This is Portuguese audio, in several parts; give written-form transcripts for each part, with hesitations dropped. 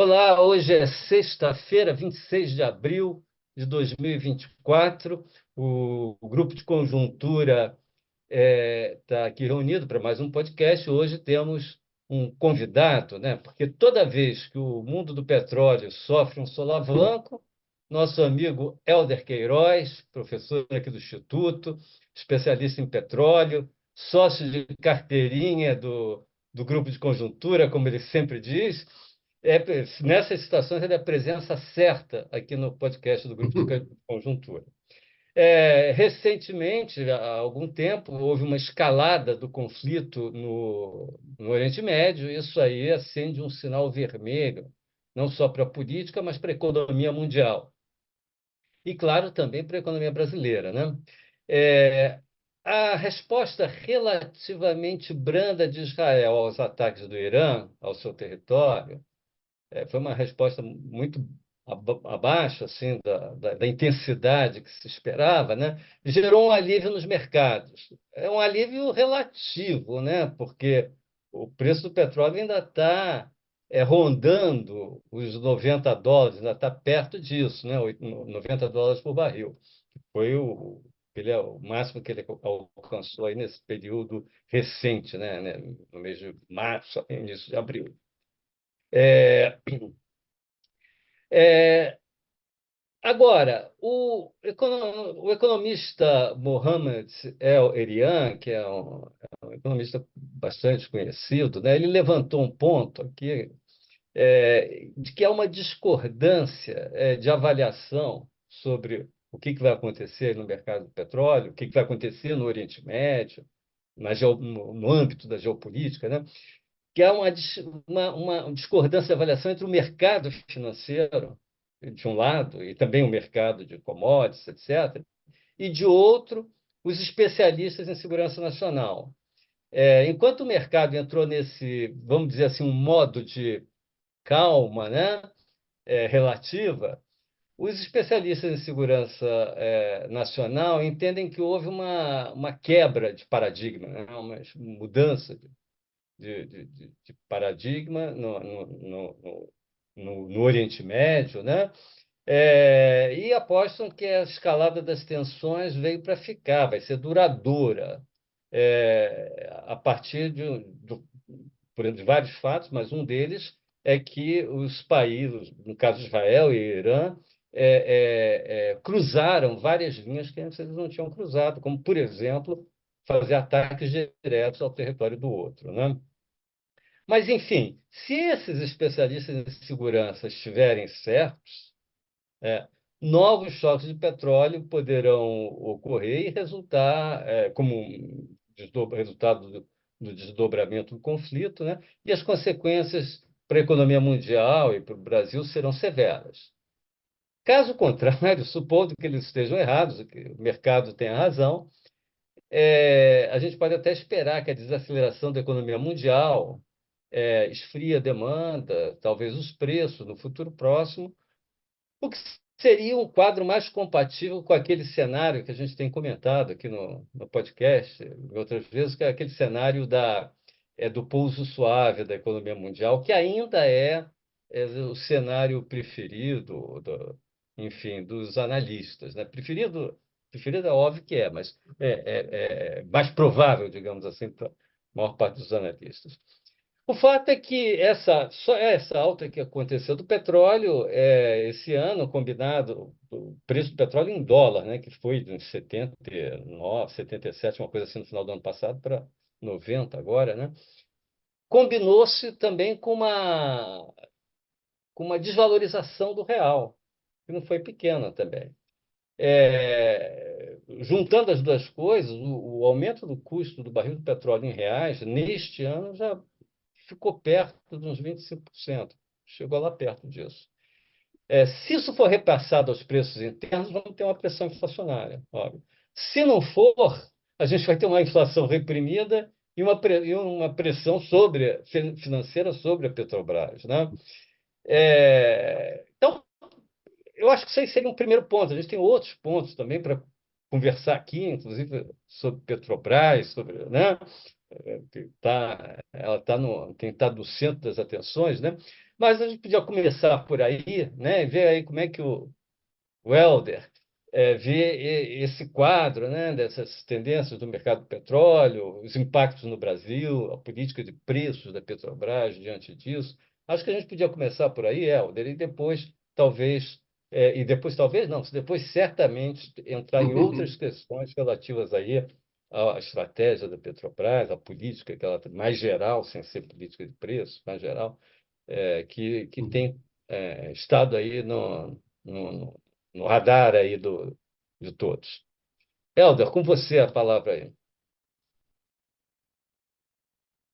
Olá, hoje é sexta-feira, 26 de abril de 2024. O grupo de conjuntura está aqui reunido para mais um podcast. Hoje temos um convidado, né? Porque toda vez que o mundo do petróleo sofre um solavanco, nosso amigo Hélder Queiroz, professor aqui do Instituto, especialista em petróleo, sócio de carteirinha do grupo de conjuntura, como ele sempre diz, nessas situações ele é a presença certa aqui no podcast do grupo de conjuntura. Recentemente, há algum tempo, houve uma escalada do conflito no Oriente Médio. Isso aí acende um sinal vermelho, não só para a política, mas para a economia mundial. E, claro, também para a economia brasileira, né? É, a resposta relativamente branda de Israel aos ataques do Irã ao seu território foi uma resposta muito abaixo assim da intensidade que se esperava, né? Gerou um alívio nos mercados. É um alívio relativo, né? Porque o preço do petróleo ainda está rondando os US$ 90, ainda está perto disso, né? US$ 90 por barril. Foi o máximo que ele alcançou aí nesse período recente, né? No mês de março, início de abril. É, é, Agora, o economista Mohamed El-Erian, que é um economista bastante conhecido, né, ele levantou um ponto aqui de que há uma discordância de avaliação sobre o que vai acontecer no mercado do petróleo, o que vai acontecer no Oriente Médio, no âmbito da geopolítica, né? Que há uma discordância de avaliação entre o mercado financeiro, de um lado, e também o mercado de commodities, etc., e, de outro, os especialistas em segurança nacional. Enquanto o mercado entrou nesse, vamos dizer assim, um modo de calma, né, relativa, os especialistas em segurança nacional entendem que houve uma quebra de paradigma, né, uma mudança de paradigma no Oriente Médio, né? E apostam que a escalada das tensões veio para ficar, vai ser duradoura, a partir de vários fatos, mas um deles é que os países, no caso Israel e Irã, cruzaram várias linhas que antes eles não tinham cruzado, como, por exemplo, fazer ataques diretos ao território do outro, né? Mas, enfim, se esses especialistas em segurança estiverem certos, é, novos choques de petróleo poderão ocorrer e resultar como um resultado do desdobramento do conflito, né? E as consequências para a economia mundial e para o Brasil serão severas. Caso contrário, supondo que eles estejam errados, que o mercado tenha razão, a gente pode até esperar que a desaceleração da economia mundial esfria a demanda, talvez os preços no futuro próximo, o que seria um quadro mais compatível com aquele cenário que a gente tem comentado aqui no podcast, outras vezes, que é aquele cenário do pouso suave da economia mundial, que ainda é o cenário preferido, enfim, dos analistas, né? Preferido é óbvio que mas é mais provável, digamos assim, para a maior parte dos analistas. O fato é que só essa alta que aconteceu do petróleo esse ano, combinado, o preço do petróleo em dólar, né, que foi de uns 79, 77, uma coisa assim no final do ano passado, para 90 agora, né, combinou-se também com uma desvalorização do real, que não foi pequena também. Juntando as duas coisas, o aumento do custo do barril de petróleo em reais, neste ano, já ficou perto de uns 25%. Chegou lá perto disso. Se isso for repassado aos preços internos, vamos ter uma pressão inflacionária, óbvio. Se não for, a gente vai ter uma inflação reprimida e uma pressão financeira sobre a Petrobras, né? Então, eu acho que isso aí seria um primeiro ponto. A gente tem outros pontos também para conversar aqui, inclusive sobre Petrobras, sobre, né? Ela tem estado no centro das atenções, né? Mas a gente podia começar por aí, né? Ver aí como é que o Helder vê esse quadro, né? Dessas tendências do mercado do petróleo, os impactos no Brasil, a política de preços da Petrobras diante disso. Acho que a gente podia começar por aí, Helder, e depois talvez talvez não, depois certamente entrar em outras questões relativas aí à estratégia da Petrobras, à política que ela mais geral, sem ser política de preços, mais geral, que tem estado aí no, no radar aí de todos. Helder, com você a palavra aí.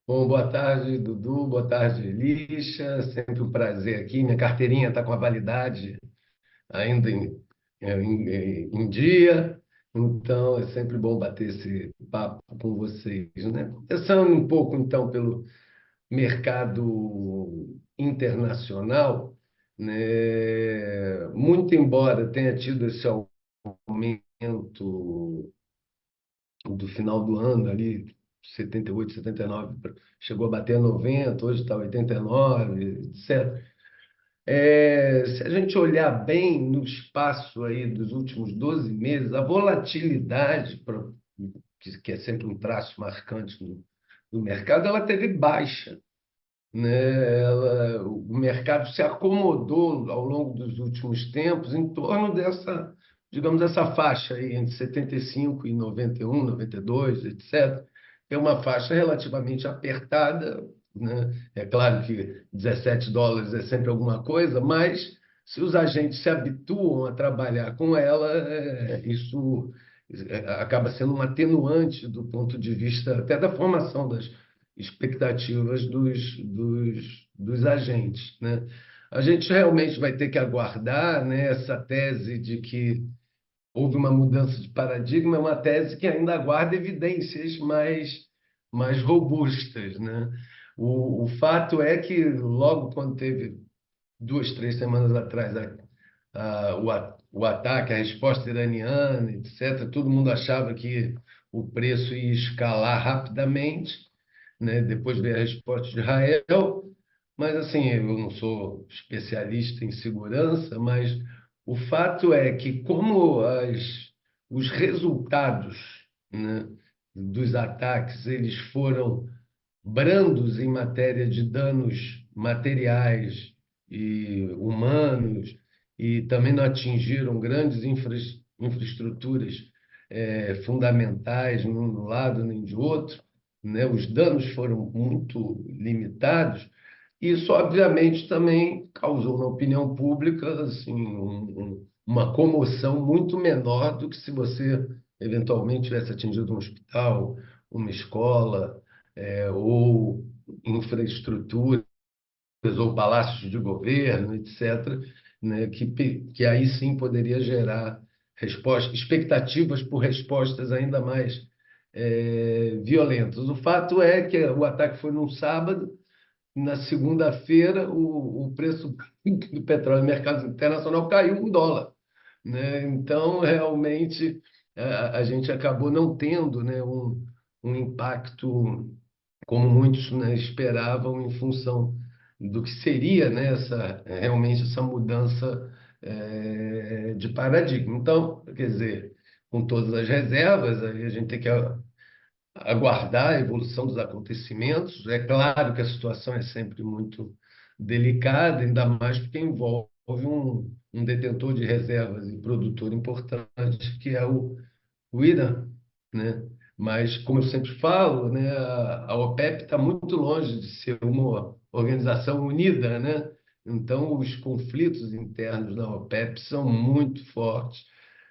Bom, boa tarde, Dudu. Boa tarde, Lixa. Sempre um prazer aqui. Minha carteirinha está com a validade ainda em dia, então é sempre bom bater esse papo com vocês, né? Começando um pouco, então, pelo mercado internacional, né? Muito embora tenha tido esse aumento do final do ano, ali, 78, 79, chegou a bater 90, hoje está 89, etc. Se a gente olhar bem no espaço aí dos últimos 12 meses, a volatilidade, que é sempre um traço marcante do mercado, ela teve baixa, né? O mercado se acomodou ao longo dos últimos tempos em torno dessa, digamos, essa faixa aí, entre 75 e 91, 92, etc. É uma faixa relativamente apertada, né? É claro que US$ 17 é sempre alguma coisa, mas se os agentes se habituam a trabalhar com ela, isso acaba sendo um atenuante do ponto de vista até da formação das expectativas dos agentes, né? A gente realmente vai ter que aguardar, né, essa tese de que houve uma mudança de paradigma, é uma tese que ainda aguarda evidências mais robustas, né? O fato é que logo quando teve 2, 3 semanas atrás o ataque, a resposta iraniana, etc., todo mundo achava que o preço ia escalar rapidamente, né? Depois veio a resposta de Israel, mas assim, eu não sou especialista em segurança, mas o fato é que como os resultados, né, dos ataques eles foram brandos em matéria de danos materiais e humanos e também não atingiram grandes infraestruturas fundamentais num lado nem de outro, né? Os danos foram muito limitados. Isso, obviamente, também causou na opinião pública assim, uma comoção muito menor do que se você eventualmente tivesse atingido um hospital, uma escola, ou infraestruturas ou palácios de governo, etc., né, que aí sim poderia gerar expectativas por respostas ainda mais violentas. O fato é que o ataque foi num sábado, na segunda-feira o preço do petróleo no mercado internacional caiu US$ 1, né? Então, realmente, a gente acabou não tendo, né, um impacto como muitos, né, esperavam em função do que seria, né, realmente essa mudança de paradigma. Então, quer dizer, com todas as reservas, aí a gente tem que aguardar a evolução dos acontecimentos. É claro que a situação é sempre muito delicada, ainda mais porque envolve um detentor de reservas e produtor importante, que é o Irã, né? Mas, como eu sempre falo, né, a OPEP está muito longe de ser uma organização unida, né? Então, os conflitos internos da OPEP são muito fortes,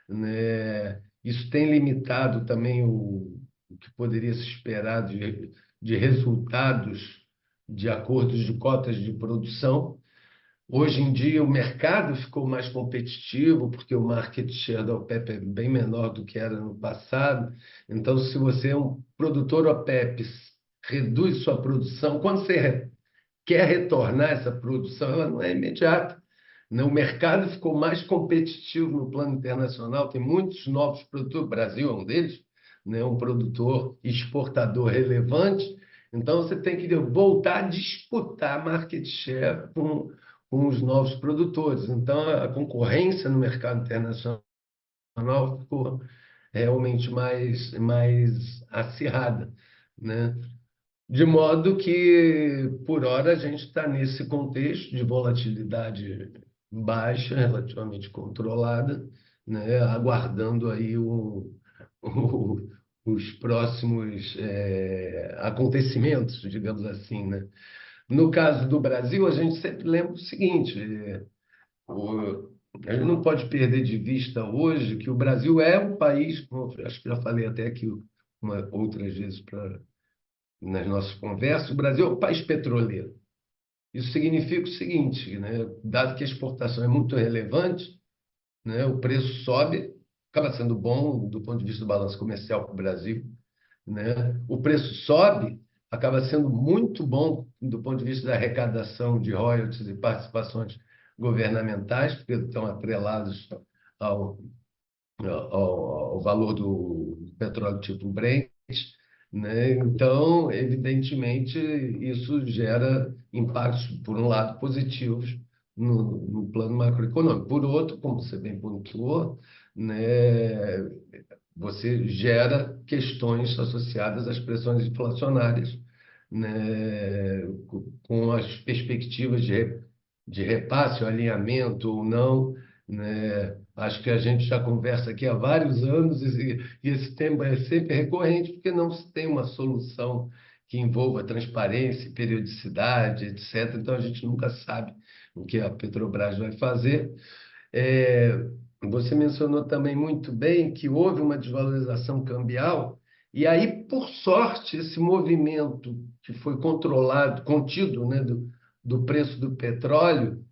né? Isso tem limitado também o que poderia se esperar de resultados de acordos de cotas de produção. Hoje em dia, o mercado ficou mais competitivo, porque o market share da OPEP é bem menor do que era no passado. Então, se você é um produtor OPEP, reduz sua produção, quando você quer retornar essa produção, ela não é imediata, né? O mercado ficou mais competitivo no plano internacional, tem muitos novos produtores, o Brasil é um deles, né? Um produtor exportador relevante. Então, você tem que voltar a disputar market share com os novos produtores. Então, a concorrência no mercado internacional ficou realmente mais acirrada, né? De modo que, por hora, a gente está nesse contexto de volatilidade baixa, relativamente controlada, né? Aguardando aí o- os próximos acontecimentos, digamos assim, né? No caso do Brasil, a gente sempre lembra o seguinte: o- a gente não pode perder de vista hoje que o Brasil é um país, como eu acho que já falei até aqui outras vezes nas nossas conversas, o Brasil é um país petroleiro. Isso significa o seguinte, né? Dado que a exportação é muito relevante, né? O preço sobe, acaba sendo bom do ponto de vista do balanço comercial para o Brasil, né? O preço sobe, acaba sendo muito bom do ponto de vista da arrecadação de royalties e participações governamentais, porque estão atrelados ao, ao valor do petróleo tipo Brent, né? Então, evidentemente, isso gera impactos, por um lado, positivos no plano macroeconômico. Por outro, como você bem pontuou, né, você gera questões associadas às pressões inflacionárias, né, com as perspectivas de repasse, ou alinhamento ou não, né? Acho que a gente já conversa aqui há vários anos e esse tema é sempre recorrente, porque não se tem uma solução que envolva transparência, periodicidade, etc. Então, a gente nunca sabe o que a Petrobras vai fazer. É, Você mencionou também muito bem que houve uma desvalorização cambial, e aí, por sorte, esse movimento que foi controlado, contido, né, do preço do petróleo,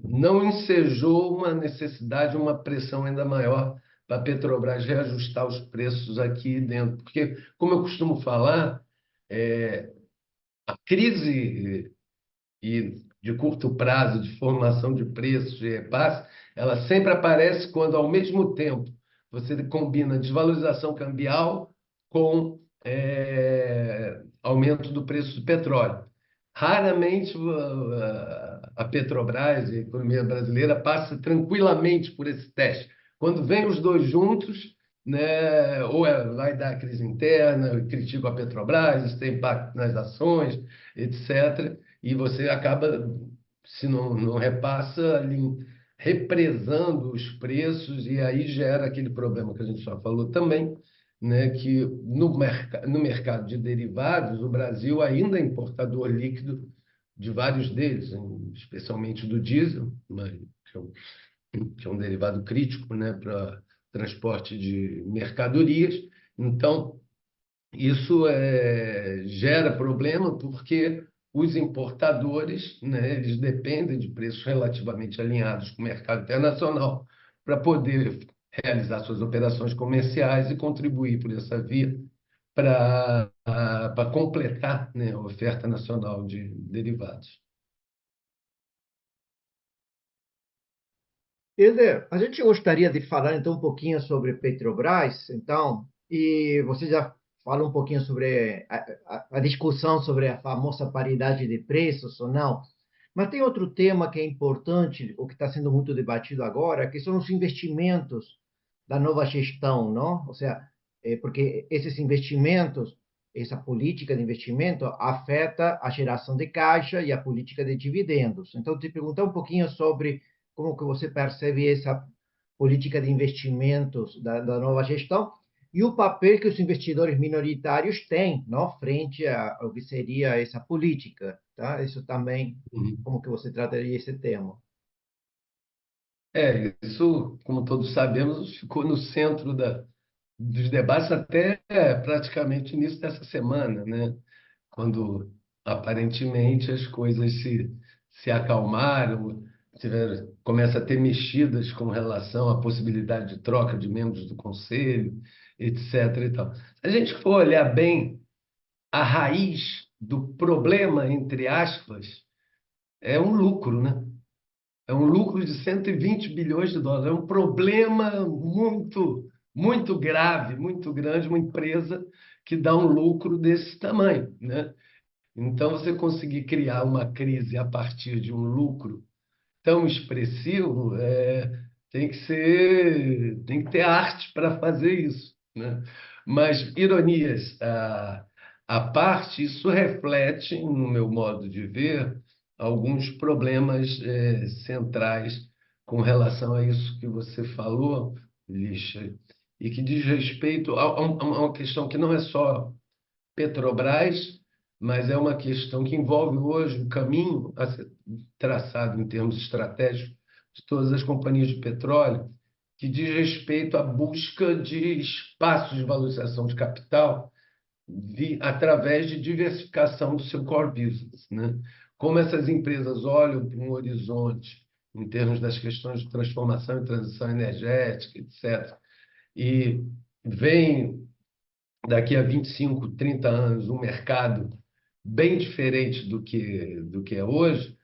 não ensejou uma necessidade, uma pressão ainda maior para a Petrobras reajustar os preços aqui dentro. Porque, como eu costumo falar, a crise e de curto prazo de formação de preços de repasse, ela sempre aparece quando, ao mesmo tempo, você combina desvalorização cambial com aumento do preço do petróleo. Raramente a Petrobras, a economia brasileira, passa tranquilamente por esse teste. Quando vem os dois juntos, né, vai dar crise interna, critica a Petrobras, isso tem impacto nas ações, etc. E você acaba, se não repassa, ali, represando os preços, e aí gera aquele problema que a gente já falou também, né, que no mercado de derivados, o Brasil ainda é importador líquido de vários deles, especialmente do diesel, mas, que é um derivado crítico, né, para transporte de mercadorias. Então, isso gera problema porque os importadores, né, eles dependem de preços relativamente alinhados com o mercado internacional para poder realizar suas operações comerciais e contribuir por essa via para completar, né, a oferta nacional de derivados. Helder, a gente gostaria de falar então um pouquinho sobre Petrobras, então, e você já falou um pouquinho sobre a discussão sobre a famosa paridade de preços ou não, mas tem outro tema que é importante, o que está sendo muito debatido agora, que são os investimentos da nova gestão, não? Ou seja, porque esses investimentos, essa política de investimento afeta a geração de caixa e a política de dividendos. Então, te perguntar um pouquinho sobre como que você percebe essa política de investimentos da nova gestão e o papel que os investidores minoritários têm, não, frente ao que seria essa política, tá? Isso também, Uhum. como que você trataria esse tema? Isso, como todos sabemos, ficou no centro dos debates até praticamente início dessa semana, né? Quando aparentemente as coisas se acalmaram, começa a ter mexidas com relação à possibilidade de troca de membros do conselho, etc. E tal. Se a gente for olhar bem a raiz do problema, entre aspas, é um lucro, né? É um lucro de 120 bilhões de dólares. É um problema muito, muito grave, muito grande, uma empresa que dá um lucro desse tamanho, né? Então, você conseguir criar uma crise a partir de um lucro tão expressivo, tem que ter arte para fazer isso, né? Mas, ironias à parte, isso reflete, no meu modo de ver, alguns problemas centrais com relação a isso que você falou, Lixa, e que diz respeito a uma questão que não é só Petrobras, mas é uma questão que envolve hoje o caminho a ser traçado em termos estratégicos de todas as companhias de petróleo, que diz respeito à busca de espaços de valorização de capital através de diversificação do seu core business, né? Como essas empresas olham para um horizonte em termos das questões de transformação e transição energética, etc., e veem daqui a 25, 30 anos um mercado bem diferente do que é hoje,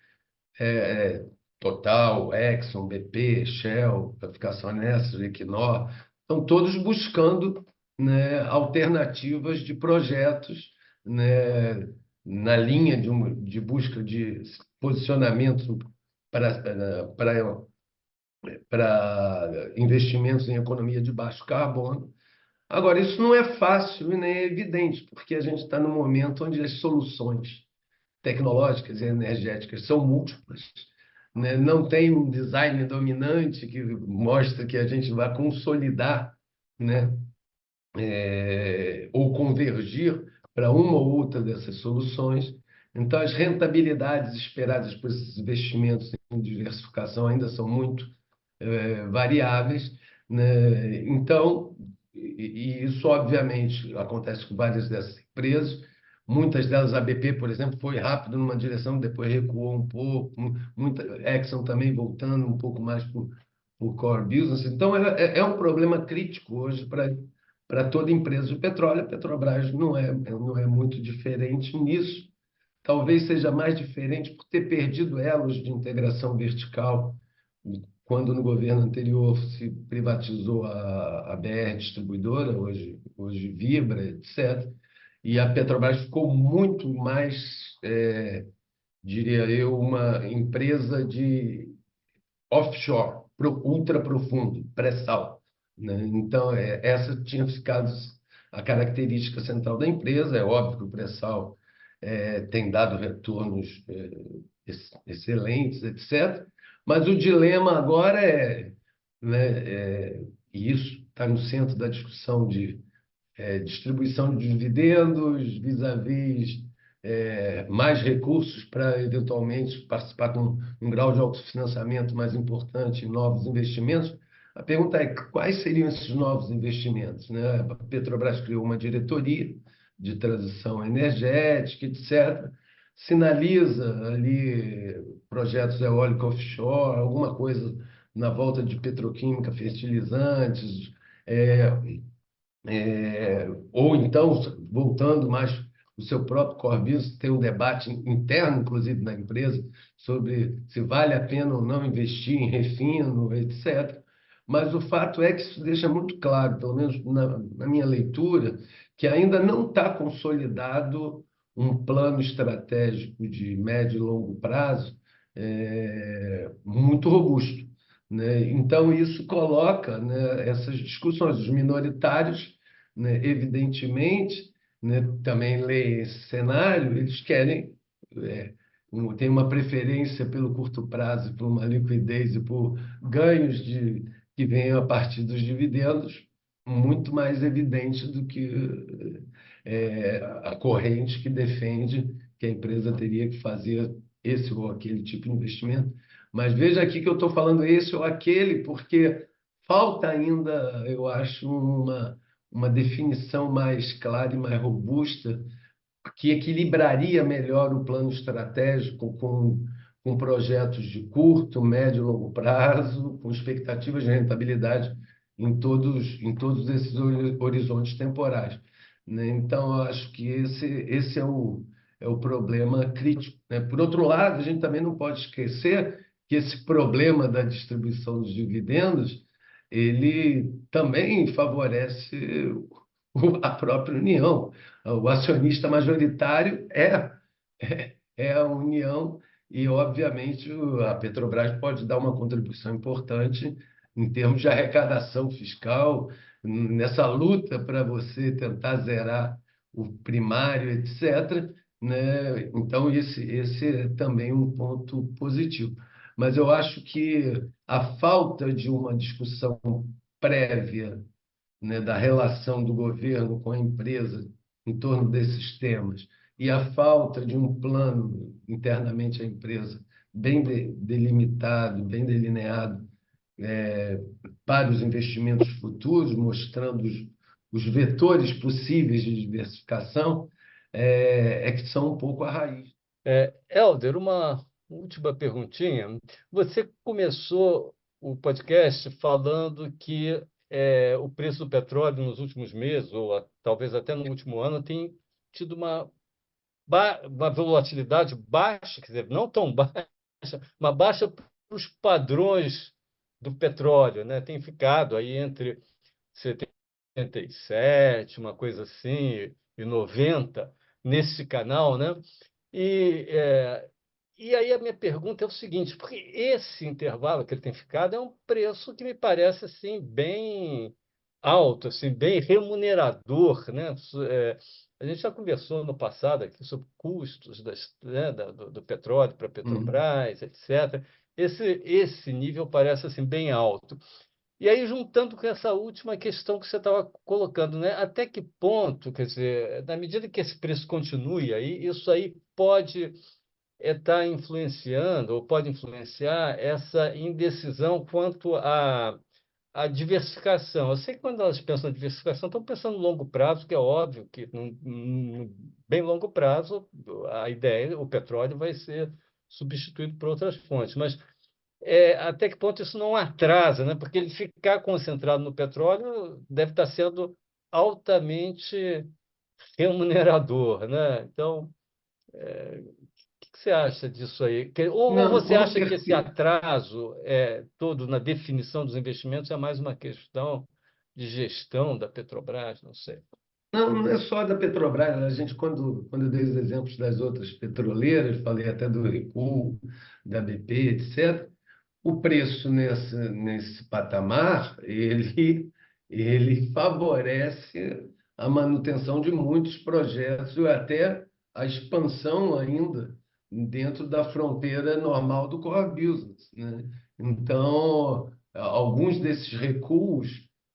Total, Exxon, BP, Shell, para ficar só nessa, Equinor, estão todos buscando, né, alternativas de projetos, né, na linha de busca de posicionamento para investimentos em economia de baixo carbono. Agora, isso não é fácil e nem é evidente, porque a gente está num momento onde as soluções tecnológicas e energéticas são múltiplas, né? Não tem um design dominante que mostra que a gente vai consolidar, né? Ou convergir para uma ou outra dessas soluções. Então, as rentabilidades esperadas por esses investimentos em diversificação ainda são muito variáveis, né? Então, e isso, obviamente, acontece com várias dessas empresas. Muitas delas, a BP, por exemplo, foi rápido numa direção, depois recuou um pouco. Muita Exxon também voltando um pouco mais para o core business. Então, é um problema crítico hoje para toda empresa de petróleo. A Petrobras não é muito diferente nisso. Talvez seja mais diferente por ter perdido elos de integração vertical quando no governo anterior se privatizou a BR Distribuidora, hoje Vibra, etc. E a Petrobras ficou muito mais, diria eu, uma empresa de offshore, ultra profundo, pré-sal, né? Então, essa tinha ficado a característica central da empresa. É óbvio que o pré-sal tem dado retornos excelentes, etc. Mas o dilema agora e isso está no centro da discussão de distribuição de dividendos vis-à-vis mais recursos para eventualmente participar com um grau de autofinanciamento mais importante em novos investimentos. A pergunta é quais seriam esses novos investimentos, né? A Petrobras criou uma diretoria de transição energética, etc. Sinaliza ali projetos eólicos offshore, alguma coisa na volta de petroquímica, fertilizantes, ou então, voltando mais o seu próprio core business, tem um debate interno, inclusive, na empresa, sobre se vale a pena ou não investir em refino, etc. Mas o fato é que isso deixa muito claro, pelo menos na minha leitura, que ainda não está consolidado um plano estratégico de médio e longo prazo muito robusto, né? Então, isso coloca, né, essas discussões. Os minoritários, né, evidentemente, né, também leem esse cenário, eles querem, tem uma preferência pelo curto prazo, por uma liquidez e por ganhos que vêm a partir dos dividendos, muito mais evidente do que a corrente que defende que a empresa teria que fazer esse ou aquele tipo de investimento. Mas veja aqui que eu estou falando esse ou aquele, porque falta ainda, eu acho, uma definição mais clara e mais robusta que equilibraria melhor o plano estratégico com projetos de curto, médio e longo prazo, com expectativas de rentabilidade em todos esses horizontes temporais, né? Então, eu acho que esse é o problema crítico, né? Por outro lado, a gente também não pode esquecer que esse problema da distribuição dos dividendos ele também favorece a própria União. O acionista majoritário é a União e, obviamente, a Petrobras pode dar uma contribuição importante em termos de arrecadação fiscal, nessa luta para você tentar zerar o primário, etc., né? Então, esse é também um ponto positivo. Mas eu acho que a falta de uma discussão prévia, né, da relação do governo com a empresa em torno desses temas e a falta de um plano internamente à empresa bem delimitado, bem delineado, é, para os investimentos futuros, mostrando os vetores possíveis de diversificação, é que são um pouco a raiz. Helder, uma última perguntinha. Você começou o podcast falando que o preço do petróleo nos últimos meses, ou talvez até no último ano, tem tido uma volatilidade baixa, quer dizer, não tão baixa, mas baixa para os padrões do petróleo, né? Tem ficado aí entre 77, uma coisa assim, e 90, nesse canal, né? E, é, e aí a minha pergunta é o seguinte, porque esse intervalo que ele tem ficado é um preço que me parece assim bem alto, assim, bem remunerador, né? A gente já conversou no passado aqui sobre custos né, do petróleo para a Uhum. Petrobras, etc. Esse nível parece assim bem alto. E aí, juntando com essa última questão que você estava colocando, né? Até que ponto, quer dizer, na medida que esse preço continue aí, isso aí pode estar influenciando, ou pode influenciar essa indecisão quanto à diversificação. Eu sei que quando elas pensam na diversificação, estão pensando no longo prazo, que é óbvio que, num bem longo prazo, a ideia, o petróleo vai ser substituído por outras fontes. Mas até que ponto isso não atrasa, né? Porque ele ficar concentrado no petróleo deve estar sendo altamente remunerador, né? Então, o que você acha disso aí? Ou Não, você com acha que esse certeza. atraso todo na definição dos investimentos é mais uma questão de gestão da Petrobras? Não sei. Não, não é só da Petrobras. A gente, quando eu dei os exemplos das outras petroleiras, falei até do recuo, da BP, etc. O preço nesse patamar, ele favorece a manutenção de muitos projetos e até a expansão ainda dentro da fronteira normal do core business, né? Então, alguns desses recuos,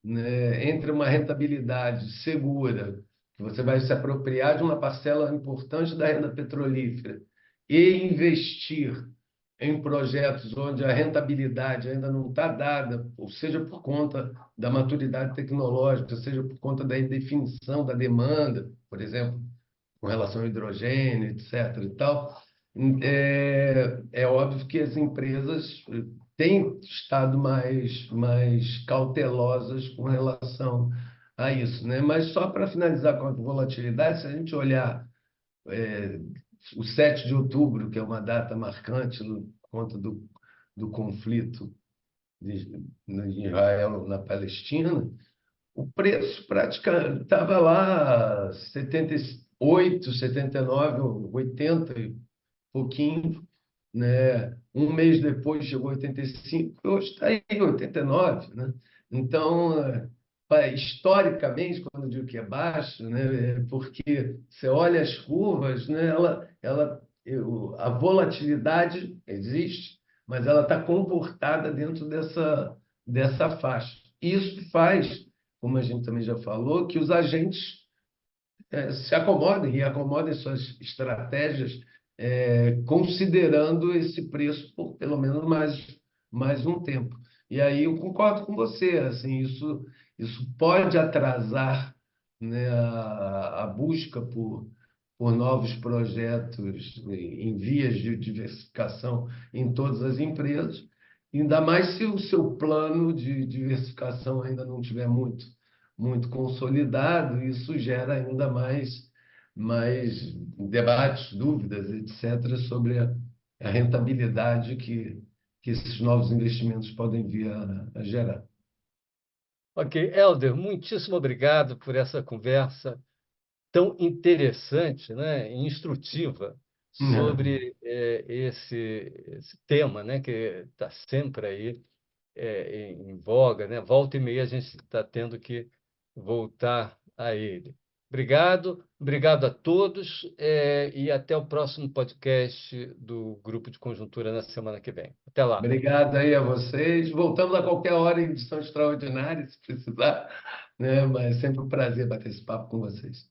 né, entre uma rentabilidade segura, que você vai se apropriar de uma parcela importante da renda petrolífera e investir em projetos onde a rentabilidade ainda não está dada, ou seja por conta da maturidade tecnológica, seja por conta da indefinição da demanda, por exemplo, com relação ao hidrogênio, etc. e tal, é óbvio que as empresas têm estado mais cautelosas com relação a isso, né? Mas só para finalizar com a volatilidade, se a gente olhar é, o 7 de outubro, que é uma data marcante por conta do conflito de Israel na Palestina, o preço praticamente estava lá 78, 79, 80 e pouquinho, né? Um mês depois chegou a 85, hoje está aí 89, né? Então, historicamente, quando eu digo que é baixo, né, é porque você olha as curvas, né, a volatilidade existe, mas ela está comportada dentro dessa faixa. Isso faz, como a gente também já falou, que os agentes se acomodem e acomodem suas estratégias considerando esse preço por pelo menos mais um tempo. E aí eu concordo com você, assim, isso pode atrasar, né, a busca por novos projetos em vias de diversificação em todas as empresas, ainda mais se o seu plano de diversificação ainda não tiver muito consolidado, isso gera ainda mais debates, dúvidas, etc., sobre a rentabilidade que esses novos investimentos podem vir a gerar. Ok, Helder, muitíssimo obrigado por essa conversa tão interessante, né, e instrutiva sobre esse tema, né, que está sempre aí em voga, né? Volta e meia a gente está tendo que voltar a ele. Obrigado a todos, e até o próximo podcast do Grupo de Conjuntura na semana que vem. Até lá. Obrigado aí a vocês. Voltamos a qualquer hora em edição extraordinária, se precisar, né? Mas sempre um prazer bater esse papo com vocês.